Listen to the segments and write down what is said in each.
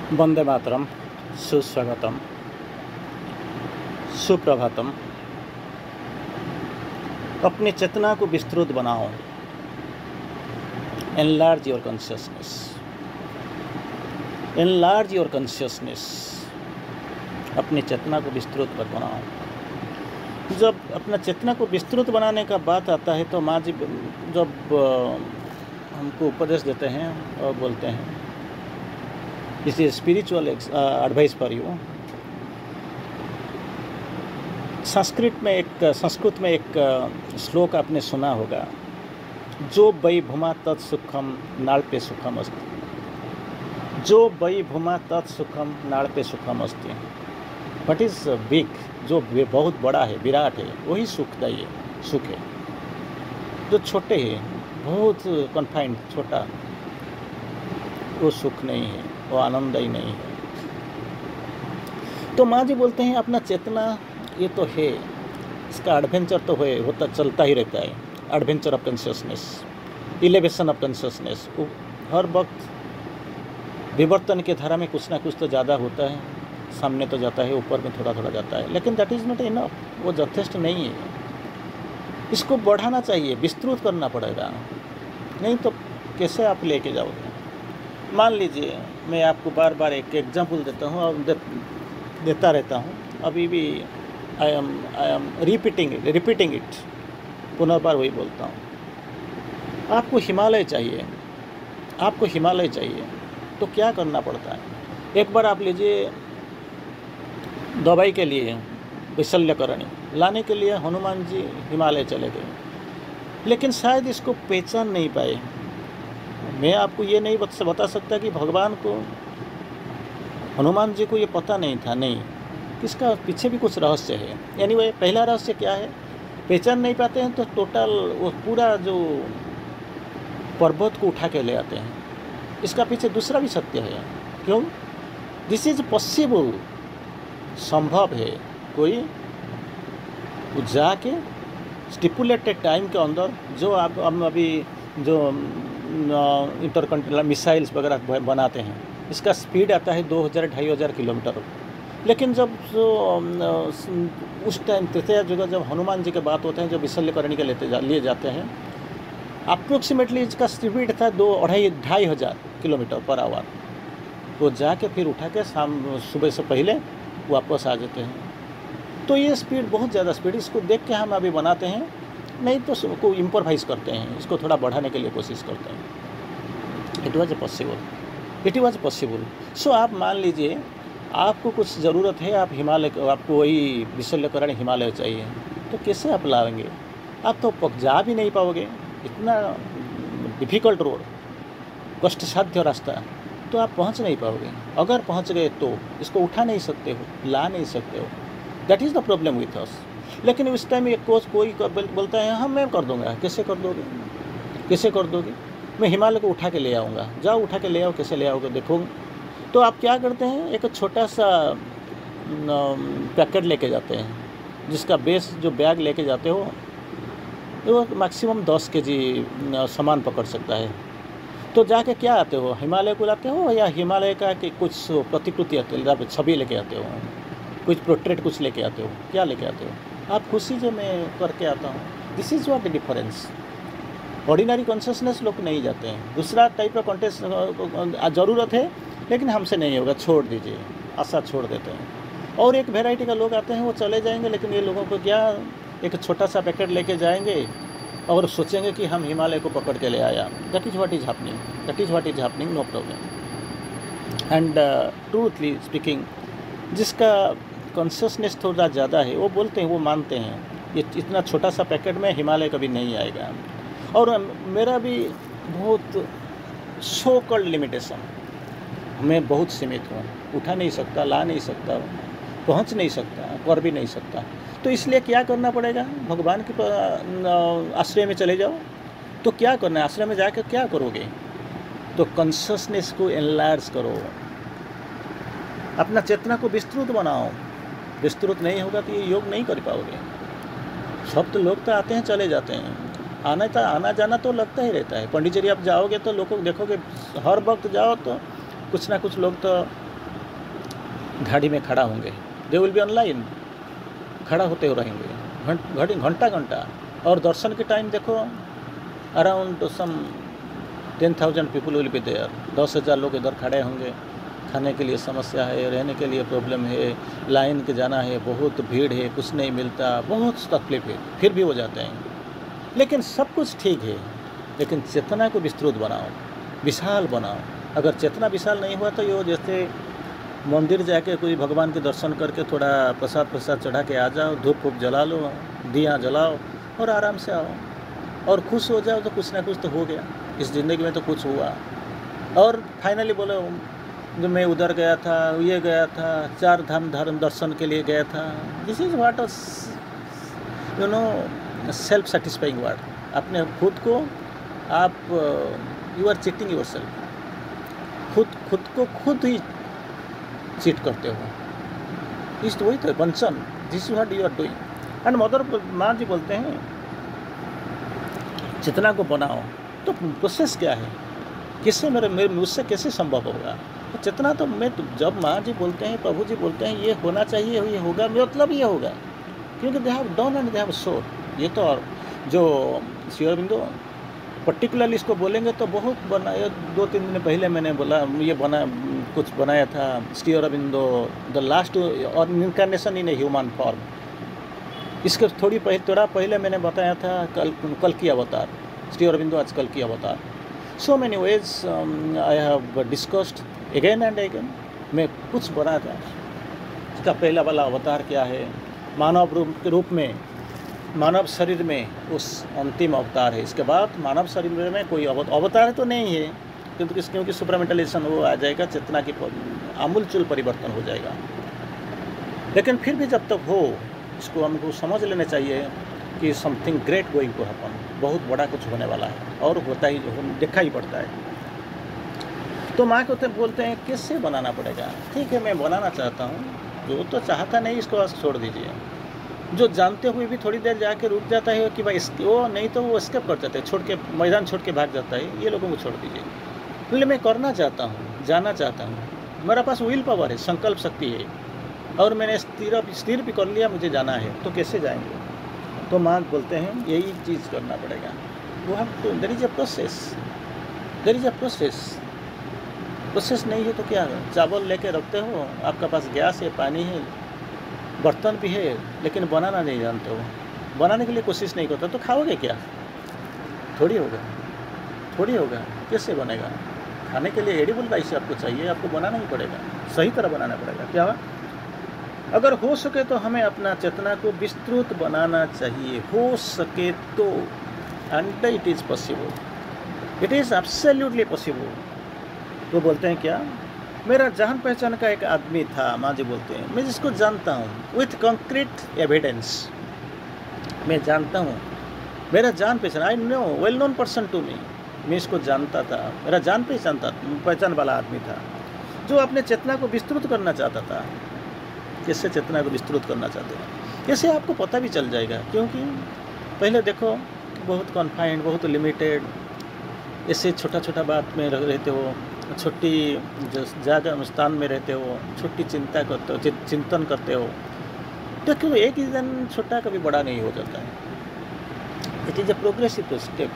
वंदे मातरम, सुस्वागतम, सुप्रभातम। अपनी चेतना को विस्तृत बनाओ। Enlarge your consciousness, enlarge your consciousness. अपनी चेतना को विस्तृत बनाओ। जब अपना चेतना को विस्तृत बनाने का बात आता है तो माँ जी जब हमको उपदेश देते हैं और बोलते हैं, this is spiritual advice for you. Sanskrit में एक श्लोक आपने सुना होगा, जो वै भूमा तत्सुखम नाल्पे सुखम अस्ति। जो वै भूमा तत्सुखम नाल्पे सुखम अस्ति। व्हाट इज बिग, जो बहुत बड़ा है, विराट है, वही सुखदायी है, सुख है। जो छोटे है, बहुत कन्फाइंड, छोटा, वो सुख नहीं है, वो आनंददायी नहीं है। तो माँ जी बोलते हैं अपना चेतना ये तो है, इसका एडवेंचर तो है, होता चलता ही रहता है। Adventure of consciousness, elevation of consciousness. हर वक्त विवर्तन के धारा में कुछ ना कुछ तो ज़्यादा होता है, सामने तो जाता है, ऊपर में थोड़ा थोड़ा जाता है, लेकिन दैट इज़ नॉट इनफ, वो यथेष्ट नहीं है। इसको बढ़ाना चाहिए, विस्तृत करना पड़ेगा, नहीं तो कैसे आप लेके जाओगे। मान लीजिए मैं आपको बार बार एक एग्जाम्पल देता हूँ और देता रहता हूँ, अभी भी आई एम रिपीटिंग इट, पुनर्बार वही बोलता हूँ। आपको हिमालय चाहिए, आपको हिमालय चाहिए तो क्या करना पड़ता है। एक बार आप लीजिए, दवाई के लिए विशल्यकरणी लाने के लिए हनुमान जी हिमालय चले गए, लेकिन शायद इसको पहचान नहीं पाए। मैं आपको ये नहीं बता सकता कि भगवान को, हनुमान जी को ये पता नहीं था, नहीं, इसका पीछे भी कुछ रहस्य है। एनीवे, पहला रहस्य क्या है, पहचान नहीं पाते हैं तो टोटल वो पूरा जो पर्वत को उठा के ले आते हैं। इसका पीछे दूसरा भी सत्य है। क्यों? दिस इज पॉसिबल, संभव है। कोई जाके स्टिपुलेटेड टाइम के अंदर, जो आप अभी जो इंटरकंटिनेंटल मिसाइल्स वगैरह बनाते हैं, इसका स्पीड आता है 2000-2500 किलोमीटर। लेकिन जब जो उस टाइम तृतीया युग, जब हनुमान जी के बात होते हैं, जो विशल्यकरणी के लिए जाते हैं, अप्रोक्सीमेटली इसका स्पीड था 2-2,500 किलोमीटर पर आवर। वो जाके फिर उठा के सुबह से पहले वापस आ जाते हैं। तो ये स्पीड बहुत ज़्यादा स्पीड, इसको देख के हम अभी बनाते हैं, नहीं तो उसको इम्प्रोवाइज करते हैं, इसको थोड़ा बढ़ाने के लिए कोशिश करते हैं। It was possible. सो आप मान लीजिए आपको कुछ ज़रूरत है, आप हिमालय, आपको वही विशल्यकरणी हिमालय चाहिए, तो कैसे आप लाएंगे? आप तो जा भी नहीं पाओगे, इतना डिफ़िकल्ट रोड, कष्टसाध्य रास्ता, तो आप पहुंच नहीं पाओगे। अगर पहुंच गए तो इसको उठा नहीं सकते हो, ला नहीं सकते हो। That is the problem with us. लेकिन उस टाइम एक कोई बोलता है, हाँ मैं कर दूंगा। कैसे कर दोगे? कैसे कर दोगे? मैं हिमालय को उठा के ले आऊँगा। जाओ उठा के ले आओ, कैसे ले आओगे देखोगे। तो आप क्या करते हैं, एक छोटा सा पैकेट लेके जाते हैं, जिसका बेस, जो बैग लेके जाते हो, वो मैक्सिमम 10 kg सामान पकड़ सकता है। तो जाके क्या आते हो, हिमालय को लाते हो या हिमालय का कि कुछ प्रतिकृति आते हो, छवि लेके आते हो, कुछ पोर्ट्रेट कुछ लेके आते हो, क्या लेके आते हो? आप खुशी जो मैं करके आता हूँ। This is what the difference. Ordinary consciousness लोग नहीं जाते हैं, दूसरा टाइप का कॉन्टेस्ट ज़रूरत है, लेकिन हमसे नहीं होगा, छोड़ दीजिए, आशा छोड़ देते हैं। और एक वैरायटी का लोग आते हैं, वो चले जाएंगे, लेकिन ये लोगों को क्या, एक छोटा सा पैकेट लेके जाएंगे और सोचेंगे कि हम हिमालय को पकड़ के ले आया। That is what is happening, no problem. And truthfully speaking, जिसका कॉन्शियसनेस थोड़ा ज़्यादा है, वो बोलते हैं, वो मानते हैं, ये इतना छोटा सा पैकेट में हिमालय कभी नहीं आएगा। और मेरा भी बहुत सो कॉल्ड लिमिटेशन, मैं बहुत सीमित हूँ, उठा नहीं सकता, ला नहीं सकता, पहुँच नहीं सकता, कर भी नहीं सकता। तो इसलिए क्या करना पड़ेगा, भगवान के आश्रय में चले जाओ। तो क्या करना है, आश्रय में जाकर क्या करोगे? तो कॉन्शियसनेस को एनलार्ज करो, अपना चेतना को विस्तृत बनाओ। विस्तृत नहीं होगा तो ये योग नहीं कर पाओगे। सब तो लोग तो आते हैं, चले जाते हैं, आना जाना तो लगता ही रहता है। पंडिचेरी आप जाओगे तो लोगों को देखोगे, हर वक्त जाओ तो कुछ ना कुछ लोग तो गाड़ी में खड़ा होंगे, दे विल बी ऑनलाइन, खड़ा होते हुए रहेंगे घंटा घंटा। और दर्शन के टाइम देखो around some 10,000 people will be there, 10,000 लोग इधर खड़े होंगे। खाने के लिए समस्या है, रहने के लिए प्रॉब्लम है, लाइन के जाना है, बहुत भीड़ है, कुछ नहीं मिलता, बहुत तकलीफ है, फिर भी वो जाते हैं। लेकिन सब कुछ ठीक है, लेकिन चेतना को विस्तृत बनाओ, विशाल बनाओ। अगर चेतना विशाल नहीं हुआ तो ये जैसे मंदिर जाके कोई भगवान के दर्शन करके थोड़ा प्रसाद चढ़ा के आ जाओ, धूप वूप जला लो, दिया जलाओ और आराम से आओ और खुश हो जाओ, तो कुछ ना कुछ तो हो गया इस ज़िंदगी में, तो कुछ हुआ। और फाइनली बोलो जो मैं उधर गया था, ये गया था, 4 धाम धर्म दर्शन के लिए गया था। This is what you know self satisfying word. अपने खुद को आप you are cheating yourself, खुद को खुद ही चीट करते हो। इस वही तो बंचन, this is what you are doing. And mother माँ जी बोलते हैं चेतना को बनाओ, तो प्रोसेस क्या है, किससे मेरे मुझसे कैसे संभव होगा? तो चेतना तो मैं जब माँ जी बोलते हैं, प्रभु जी बोलते हैं ये होना चाहिए, ये होगा, मतलब ये होगा, क्योंकि they have done and they have showed. ये तो और जो श्री अरबिंदो पर्टिकुलरली इसको बोलेंगे तो बहुत बनाया। 2-3 दिन पहले मैंने बोला ये कुछ बनाया था श्री अरबिंदो द लास्ट और incarnation in a human form. इसके थोड़ा पहले मैंने बताया था कल की अवतार, श्री अरबिंदो आज कल की अवतार। So many ways I have discussed again and again. मैं कुछ बना था, इसका पहला वाला अवतार क्या है, मानव रूप में, मानव शरीर में उस अंतिम अवतार है। इसके बाद मानव शरीर में कोई अवतार तो नहीं है, क्योंकि सुपरामेंटलाइजेशन वो आ जाएगा, चेतना की आमूलचूल परिवर्तन हो जाएगा। लेकिन फिर भी जब तक हो, इसको हमको समझ लेना चाहिए कि something great going to happen, बहुत बड़ा कुछ होने वाला है और होता ही देखा ही पड़ता है। तो माँ को तो बोलते हैं किससे बनाना पड़ेगा। ठीक है, मैं बनाना चाहता हूँ, जो तो चाहता नहीं इसको बस छोड़ दीजिए। जो जानते हुए भी थोड़ी देर जाके रुक जाता है कि भाई वो नहीं तो वो स्केप कर जाते हैं, छोड़ के मैदान छोड़ के भाग जाता है, ये लोगों को छोड़ दीजिए। इसलिए मैं करना चाहता हूँ, जाना चाहता हूँ, मेरा पास विल पावर है, संकल्प शक्ति है, और मैंने स्थिर भी कर लिया, मुझे जाना है, तो कैसे जाएंगे? तो माँ बोलते हैं यही चीज़ करना पड़ेगा। वो हम तो देयर इज अ प्रोसेस नहीं है तो क्या है? चावल लेके रखते हो, आपका पास गैस है, पानी है, बर्तन भी है, लेकिन बनाना नहीं जानते हो, बनाने के लिए कोशिश नहीं करते, तो खाओगे क्या? थोड़ी होगा, कैसे बनेगा? खाने के लिए एडिबल राइस आपको चाहिए, आपको बनाना ही पड़ेगा, सही तरह बनाना पड़ेगा। क्या हुआ? अगर हो सके तो हमें अपना चेतना को विस्तृत बनाना चाहिए, हो सके तो, and it is possible, it is absolutely possible. तो बोलते हैं क्या? मेरा जान पहचान का एक आदमी था, माँ जी बोलते हैं, मैं जिसको जानता हूँ विथ कंक्रीट एविडेंस, मैं जानता हूँ, मेरा जान पहचान, I know well known person to me, मैं इसको जानता था, मेरा जान पहचान वाला आदमी था, जो अपने चेतना को विस्तृत करना चाहता था। कैसे चेतना को विस्तृत करना चाहते हैं? कैसे आपको पता भी चल जाएगा, क्योंकि पहले देखो बहुत कॉन्फाइंड, बहुत लिमिटेड, ऐसे छोटा बात में रहते हो, छोटी जगह स्थान में रहते हो, छोटी चिंता करते हो, चिंतन करते हो, तो क्यों एक ही दिन छोटा कभी बड़ा नहीं हो जाता है। It is a progressive step,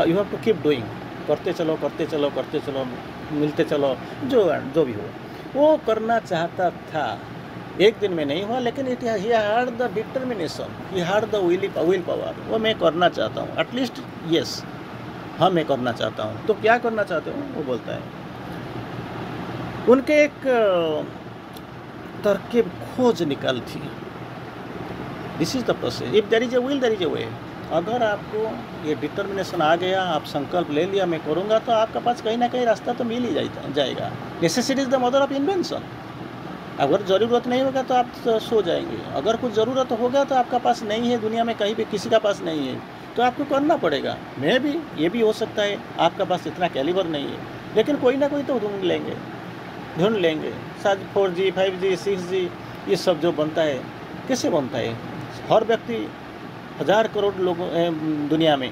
you have to keep doing, करते चलो, मिलते चलो, जो भी हो। वो करना चाहता था, एक दिन में नहीं हुआ, लेकिन it he had the determination, he had the will power. वो मैं करना चाहता हूँ, एटलीस्ट यस, हाँ मैं करना चाहता हूँ। तो क्या करना चाहते हो? वो बोलता है, उनके एक तरकीब खोज निकल थी। This is the process, if there is a will there is a way. अगर आपको ये डिटर्मिनेशन आ गया, आप संकल्प ले लिया मैं करूँगा, तो आपके पास कहीं ना कहीं रास्ता तो मिल ही जाएगा। Necessity is the mother of invention. अगर ज़रूरत नहीं होगा तो आप सो जाएंगे, अगर कुछ ज़रूरत होगा तो आपका पास नहीं है, दुनिया में कहीं भी किसी का पास नहीं है, तो आपको करना पड़ेगा। मैं भी, ये भी हो सकता है आपका पास इतना कैलिबर नहीं है, लेकिन कोई ना कोई तो ढूंढ लेंगे। शायद 4G 5G 6G ये सब जो बनता है, कैसे बनता है? हर व्यक्ति 1000 करोड़ लोग दुनिया में,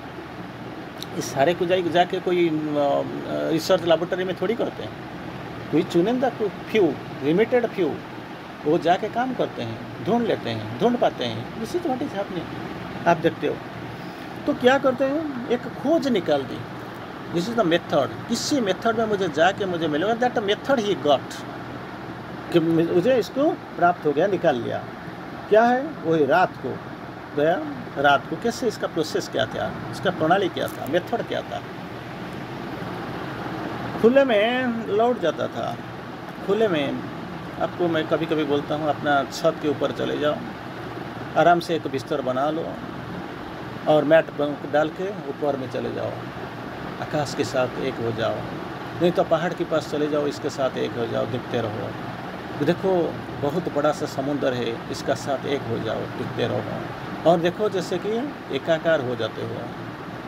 इस सारे को जाके कोई रिसर्च लैबोरेटरी में थोड़ी करते हैं। कोई चुनिंदा फ्यू, लिमिटेड फ्यू, वो जाके काम करते हैं, ढूंढ लेते हैं, ढूंढ पाते हैं। This is what is happening. आप देखते हो तो क्या करते हैं, एक खोज निकाल दी। दिस इज द मेथड, किसी मेथड में मुझे जाके मुझे मिलेगा, दैट मेथड ही गॉट, कि मुझे इसको प्राप्त हो गया, निकाल लिया। क्या है, वही रात को गया, रात को कैसे, इसका प्रोसेस क्या था, इसका प्रणाली क्या था, मेथड क्या था। खुले में लौट जाता था। खुले में आपको मैं कभी कभी बोलता हूँ, अपना छत के ऊपर चले जाओ, आराम से एक बिस्तर बना लो और मैट डाल के ऊपर में चले जाओ, आकाश के साथ एक हो जाओ। नहीं तो पहाड़ के पास चले जाओ, इसके साथ एक हो जाओ, दिखते रहो। देखो बहुत बड़ा सा समुंदर है, इसका साथ एक हो जाओ, दिखते रहो। और देखो जैसे कि एकाकार हो जाते हो।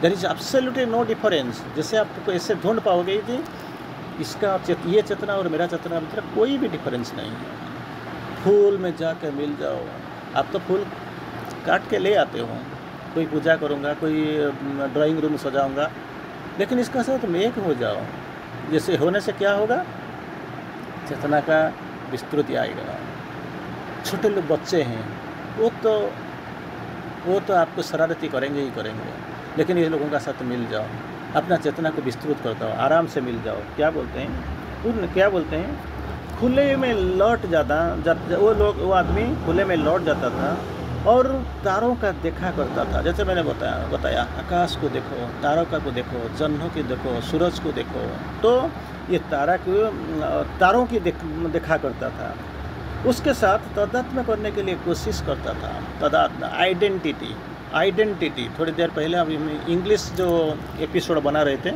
There is absolutely no difference. जैसे आपको ऐसे ढूंढ पाओगे कि इसका ये चेतना और मेरा चेतना में कोई भी डिफरेंस नहीं है। फूल में जाकर मिल जाओ। आप तो फूल काट के ले आते हो, कोई पूजा करूँगा, कोई ड्राइंग रूम सजाऊँगा, लेकिन इसका साथ में एक हो जाओ। जैसे होने से क्या होगा, चेतना का विस्तृति आएगा। छोटे लोग बच्चे हैं, वो तो आपको शरारती करेंगे ही करेंगे, लेकिन ये लोगों का साथ मिल जाओ, अपना चेतना को विस्तृत करता हो, आराम से मिल जाओ। क्या बोलते हैं, खुले में लौट जाता, वो आदमी खुले में लौट जाता था और तारों का देखा करता था। जैसे मैंने बताया आकाश को देखो, तारों का को देखो, जन्नों की देखो, सूरज को देखो। तो ये तारों की देखा करता था। उसके साथ तादात्म्य करने के लिए कोशिश करता था। तादात्म्य, आइडेंटिटी। थोड़ी देर पहले अभी इंग्लिश जो एपिसोड बना रहे थे,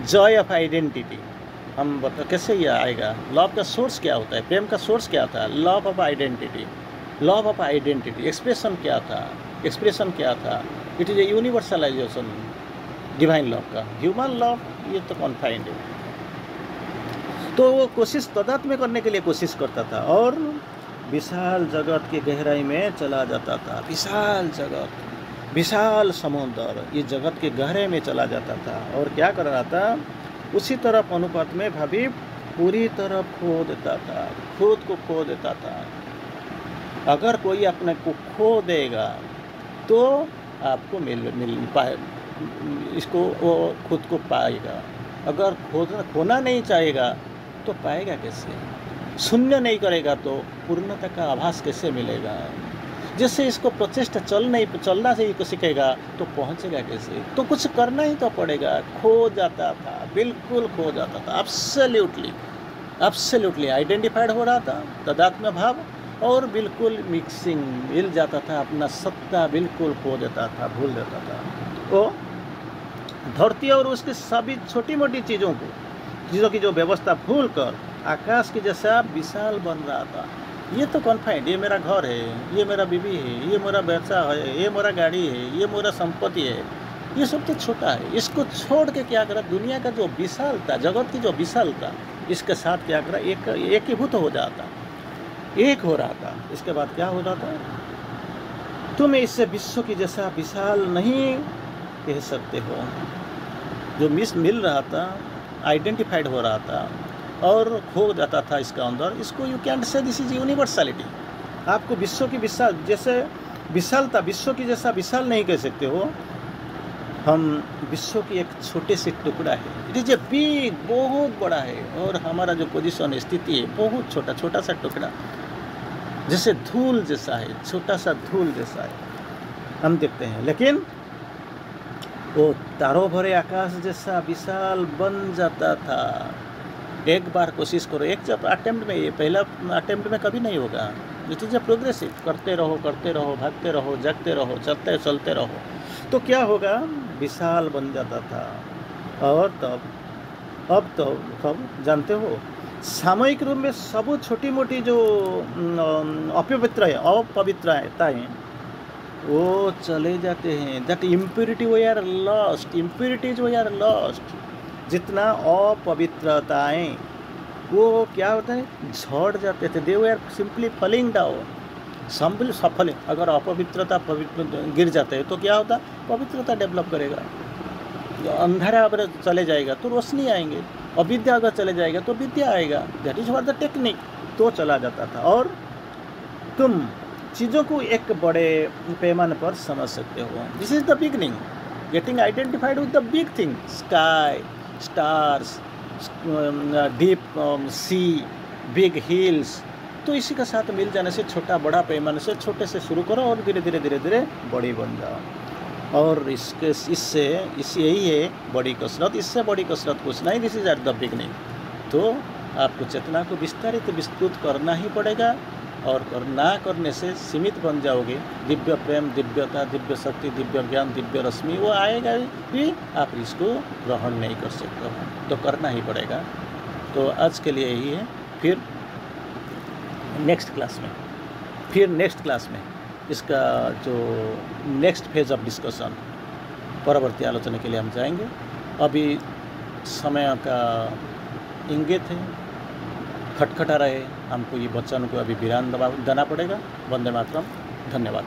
जॉय ऑफ आइडेंटिटी, हम बता कैसे ये आएगा। लव का सोर्स क्या होता है, प्रेम का सोर्स क्या था, love of identity. Love of identity expression क्या था, it is a universalization divine love का। ह्यूमन लव ये तो कॉन्फाइंड है। तो वो कोशिश तादात्म्य करने के लिए कोशिश करता था और विशाल जगत की गहराई में चला जाता था। विशाल जगत, विशाल समुद्र, ये जगत के गहरे में चला जाता था। और क्या कर रहा था, उसी तरफ अनुपात में भाभी पूरी तरफ खो देता था, खुद को खो देता था। अगर कोई अपने को खो देगा तो आपको मिल पाए, इसको वो खुद को पाएगा। अगर खोना नहीं चाहेगा तो पाएगा कैसे, शून्य नहीं करेगा तो पूर्णता का आभास कैसे मिलेगा। जैसे इसको प्रचेष्टा चलना से ही सीखेगा तो पहुंचेगा कैसे, तो कुछ करना ही तो पड़ेगा। खो जाता था, बिल्कुल खो जाता था, एब्सोल्युटली आइडेंटिफाइड हो रहा था, तादात्म्य भाव, और बिल्कुल मिक्सिंग मिल जाता था, अपना सत्ता बिल्कुल खो देता था, भूल देता था। वो धरती और उसकी सभी छोटी मोटी चीज़ों की जो व्यवस्था भूल कर आकाश की जैसा विशाल बन रहा था। ये तो कॉन्फाइंड, ये मेरा घर है, ये मेरा बीवी है, ये मेरा व्यवसाय है, ये मेरा गाड़ी है, ये मेरा संपत्ति है, ये सब तो छोटा है। इसको छोड़ के क्या करा, दुनिया का जो विशालता, जगत की जो विशालता, इसके साथ क्या करा, एकीभूत हो जाता, एक हो रहा था। इसके बाद क्या हो रहा था, तुम इससे विश्व की जैसा विशाल नहीं कह सकते हो। जो मिल रहा था, आइडेंटिफाइड हो रहा था और खो जाता था इसका अंदर, इसको you can say this is universality. आपको विश्व की विशाल जैसे विशालता, विश्व की जैसा विशाल नहीं कह सकते हो। हम विश्व की एक छोटे से टुकड़ा है, इट इज ए बिग, बहुत बड़ा है, और हमारा जो पोजीशन स्थिति है बहुत छोटा सा टुकड़ा, जैसे धूल जैसा है, छोटा सा धूल जैसा है हम देखते हैं। लेकिन वो तारों भरे आकाश जैसा विशाल बन जाता था। एक बार कोशिश करो, एक जब अटेम्प्ट में, ये पहला अटेम्प्ट में कभी नहीं होगा। इट इज ए प्रोग्रेसिव, करते रहो, भागते रहो, जगते रहो, चलते रहो, तो क्या होगा, विशाल बन जाता था। और तब जानते हो, सामयिक रूप में सब छोटी मोटी जो अपवित्रताएं वो चले जाते हैं। That impurity we are lost. जितना अपवित्रताएं वो क्या होता है, झड़ जाते थे, they were simply falling down, shuffling. अगर अपवित्रता गिर जाते हैं तो क्या होता, पवित्रता डेवलप करेगा। अंधेरा अगर चले जाएगा तो रोशनी आएंगे। अविद्या अगर चले जाएगा तो विद्या आएगा। That is what the technique. तो चला जाता था। और तुम चीज़ों को एक बड़े पैमाने पर समझ सकते हो। This is the beginning, getting identified with the big thing, sky, stars, deep sea, big hills. तो इसी के साथ मिल जाने से छोटा बड़ा पैमाने से छोटे से शुरू करो और धीरे धीरे बड़ी बन जाओ। और इससे यही है बड़ी कसरत। इससे बड़ी कसरत कुछ नहीं। This is at the beginning. तो आपको चेतना को विस्तृत करना ही पड़ेगा। और ना करने से सीमित बन जाओगे। दिव्य प्रेम, दिव्यता, दिव्य शक्ति, दिव्य ज्ञान, दिव्य रश्मि वो आएगा भी, आप इसको ग्रहण नहीं कर सकते हो। तो करना ही पड़ेगा। तो आज के लिए यही है। फिर नेक्स्ट क्लास में इसका जो नेक्स्ट फेज ऑफ डिस्कशन, परवर्ती आलोचना के लिए हम जाएंगे। अभी समय का इंगित है, खटखटा रहे, हमको ये बच्चों को अभी विराम देना पड़ेगा। वंदे मातरम। धन्यवाद।